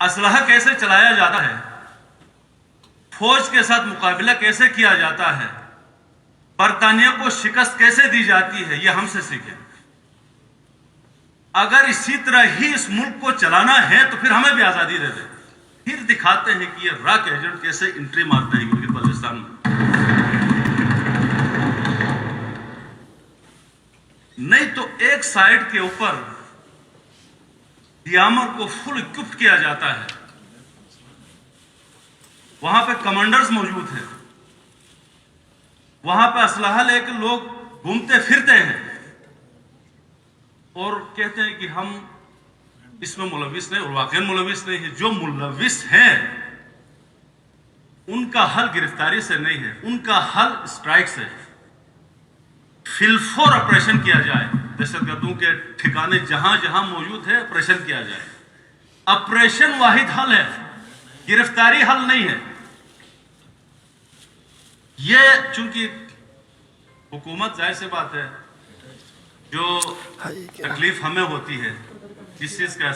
اسلحہ کیسے چلایا جاتا ہے، فوج کے ساتھ مقابلہ کیسے کیا جاتا ہے، برطانیہ کو شکست کیسے دی جاتی ہے، یہ ہم سے سیکھیں۔ اگر اسی طرح ہی اس ملک کو چلانا ہے تو پھر ہمیں بھی آزادی دے دیں، پھر دکھاتے ہیں کہ یہ راک ایجنٹ کیسے انٹری مارتے ہیں گلگت بلتستان میں۔ نہیں تو ایک سائٹ کے اوپر دیامر کو فل اکوپڈ کیا جاتا ہے، وہاں پہ کمانڈرز موجود ہیں، وہاں پہ اسلحہ لے کے لوگ گھومتے پھرتے ہیں اور کہتے ہیں کہ ہم اس میں ملوث نہیں، اور واقعی ملوث نہیں ہے۔ جو ملوث ہیں ان کا حل گرفتاری سے نہیں ہے، ان کا حل اسٹرائک سے ہے۔ فلفور آپریشن کیا جائے، دہشت گردوں کے ٹھکانے جہاں جہاں موجود ہے آپریشن کیا جائے۔ آپریشن واحد حل ہے، گرفتاری حل نہیں ہے۔ یہ چونکہ حکومت، ظاہر سی بات ہے، جو تکلیف ہمیں ہوتی ہے اس چیز کا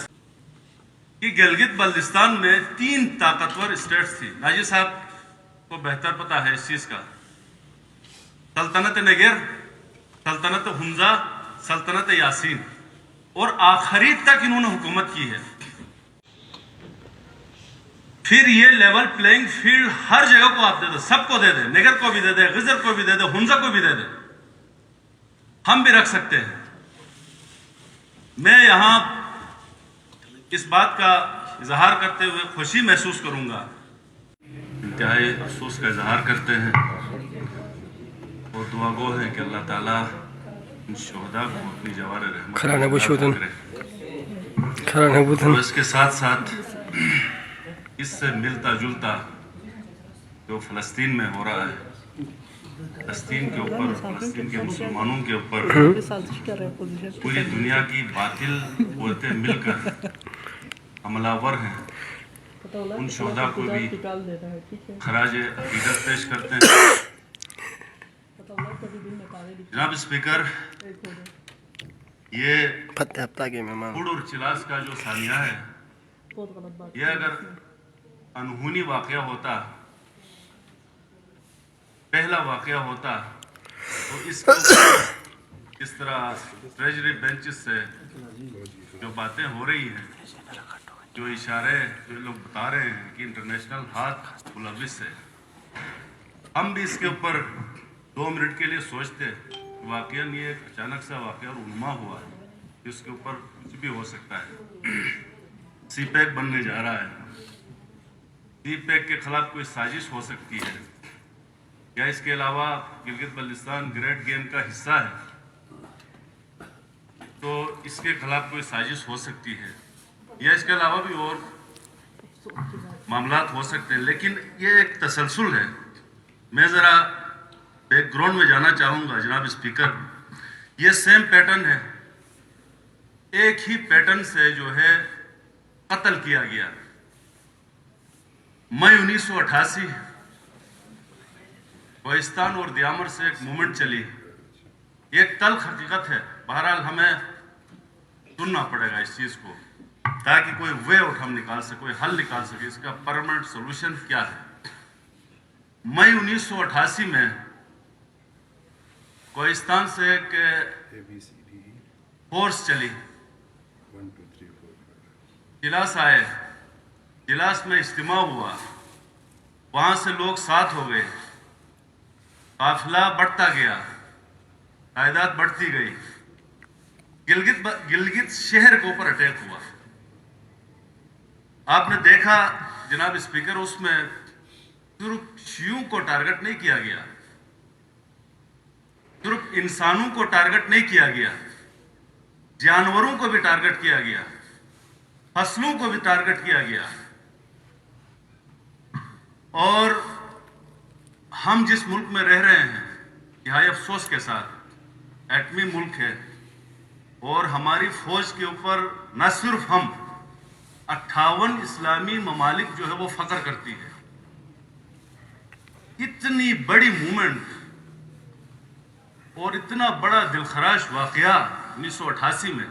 کہ گلگت بلتستان میں 3 طاقتور اسٹیٹس تھی۔ ناجی صاحب کو بہتر پتا ہے اس چیز کا، سلطنت نگر، سلطنت حمزہ، سلطنت یاسین، اور آخری تک انہوں نے حکومت کی ہے۔ پھر یہ لیول پلینگ فیلڈ ہر جگہ کو آپ دے دیں، سب کو دے دیں، نگر کو بھی دے دیں، غزر کو بھی دے دیں، حمزہ کو بھی دے دیں، ہم بھی رکھ سکتے ہیں۔ میں یہاں اس بات کا اظہار کرتے ہوئے خوشی محسوس کروں گا، انتہائی افسوس کا اظہار کرتے ہیں اور دعا گو ہے کہ اللہ تعالیٰ ان شہداء کو اپنی جوار رحمت کرے۔ اور اس کے ساتھ ساتھ اس سے ملتا جلتا جو فلسطین میں ہو رہا ہے، فلسطین کے اوپر، فلسطین کے مسلمانوں کے اوپر پوری دنیا کی باطل قوتیں مل کر حملہ ور ہیں، ان شہداء کو بھی خراج عقیدت پیش کرتے ہیں۔ جناب اسپیکر، یہ پوڑ اور چلاس کا جو ثانیہ ہے، یہ اگر انہونی واقعہ ہوتا، پہلا واقعہ ہوتا، تو اس کو اس طرح ٹریجری بینچز سے جو باتیں ہو رہی ہیں، جو اشارے جو لوگ بتا رہے ہیں کہ انٹرنیشنل ہاتھ ملوث ہے، ہم بھی اس کے اوپر 2 منٹ کے لیے سوچتے، واقعاً یہ ایک اچانک سا واقعہ رونما ہوا ہے، جس کے اوپر کچھ بھی ہو سکتا ہے۔ سی پیک بننے جا رہا ہے، سی پیک کے خلاف کوئی سازش ہو سکتی ہے، یا اس کے علاوہ گلگت بلتستان گریٹ گیم کا حصہ ہے تو اس کے خلاف کوئی سازش ہو سکتی ہے، یا اس کے علاوہ بھی اور معاملات ہو سکتے ہیں، لیکن یہ ایک تسلسل ہے۔ میں ذرا بیک گراؤنڈ میں جانا چاہوں گا جناب اسپیکر۔ یہ سیم پیٹرن ہے، ایک ہی پیٹرن سے جو ہے قتل کیا گیا۔ مئی 1988 کوہستان اور دیامر سے ایک مومنٹ چلی، یہ ایک تلخ حقیقت ہے، بہرحال ہمیں سننا پڑے گا اس چیز کو تاکہ کوئی وے آؤٹ ہم نکال سکے، کوئی حل نکال سکے، اس کا پرماننٹ سولوشن کیا ہے۔ مئی 1988 میں کوہستان سے ایک فورس چلی، جلاس آئے، جلاس میں اجتماع ہوا، وہاں سے لوگ ساتھ ہو گئے، قافلہ بڑھتا گیا، تعداد بڑھتی گئی، گلگت شہر کے اوپر اٹیک ہوا۔ آپ نے دیکھا جناب اسپیکر، اس میں صرف شیعوں کو ٹارگٹ نہیں کیا گیا، صرف انسانوں کو ٹارگٹ نہیں کیا گیا، جانوروں کو بھی ٹارگٹ کیا گیا، فصلوں کو بھی ٹارگٹ کیا گیا۔ اور ہم جس ملک میں رہ رہے ہیں، نہایت افسوس کے ساتھ ایٹمی ملک ہے، اور ہماری فوج کے اوپر نہ صرف ہم 58 اسلامی ممالک جو ہے وہ فخر کرتی ہے۔ اتنی بڑی موومنٹ اور اتنا بڑا دلخراش واقعہ 1988 میں،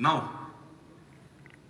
9,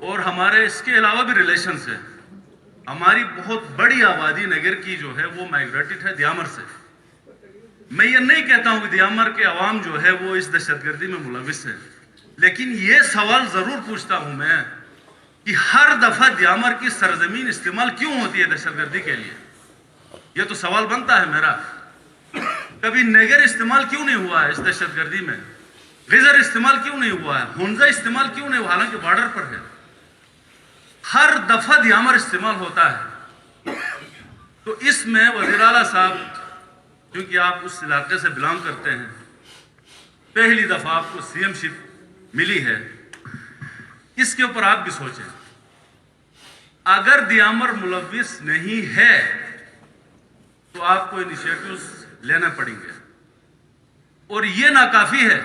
اور ہمارے اس کے علاوہ بھی ریلیشنز ہیں. ہماری بہت بڑی آبادی نگر کی جو ہے وہ مائگریٹڈ ہے دیامر سے. میں یہ نہیں کہتا ہوں کہ دیامر کے عوام جو ہے وہ اس دہشت گردی میں ملوث ہے، لیکن یہ سوال ضرور پوچھتا ہوں میں کہ ہر دفعہ دیامر کی سرزمین استعمال کیوں ہوتی ہے دہشت گردی کے لیے؟ یہ تو سوال بنتا ہے میرا. کبھی نگر استعمال کیوں نہیں ہوا ہے اس دہشت گردی میں؟ غزر استعمال کیوں نہیں ہوا ہے؟ ہنزہ استعمال کیوں نہیں ہوا حالانکہ بارڈر پر ہے؟ ہر دفعہ دیامر استعمال ہوتا ہے. تو اس میں وزیر اعلیٰ صاحب، کیونکہ آپ اس علاقے سے بلانگ کرتے ہیں، پہلی دفعہ آپ کو سی ایم شپ ملی ہے، اس کے اوپر آپ بھی سوچیں. اگر دیامر ملوث نہیں ہے تو آپ کو انیشیٹوز لینا پڑیں گے، اور یہ ناکافی ہے.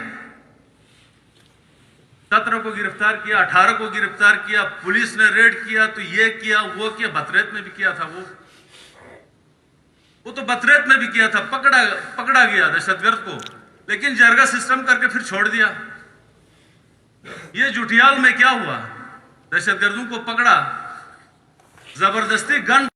17 کو گرفتار کیا، 18 کو گرفتار کیا، پولیس نے ریڈ کیا تو یہ کیا وہ کیا. بتریت میں بھی کیا تھا، وہ تو بتریت میں بھی کیا تھا. پکڑا گیا دہشت گرد کو، لیکن جرگہ سسٹم کر کے پھر چھوڑ دیا. یہ جوٹیال میں کیا ہوا؟ دہشت گردوں کو پکڑا، زبردستی گن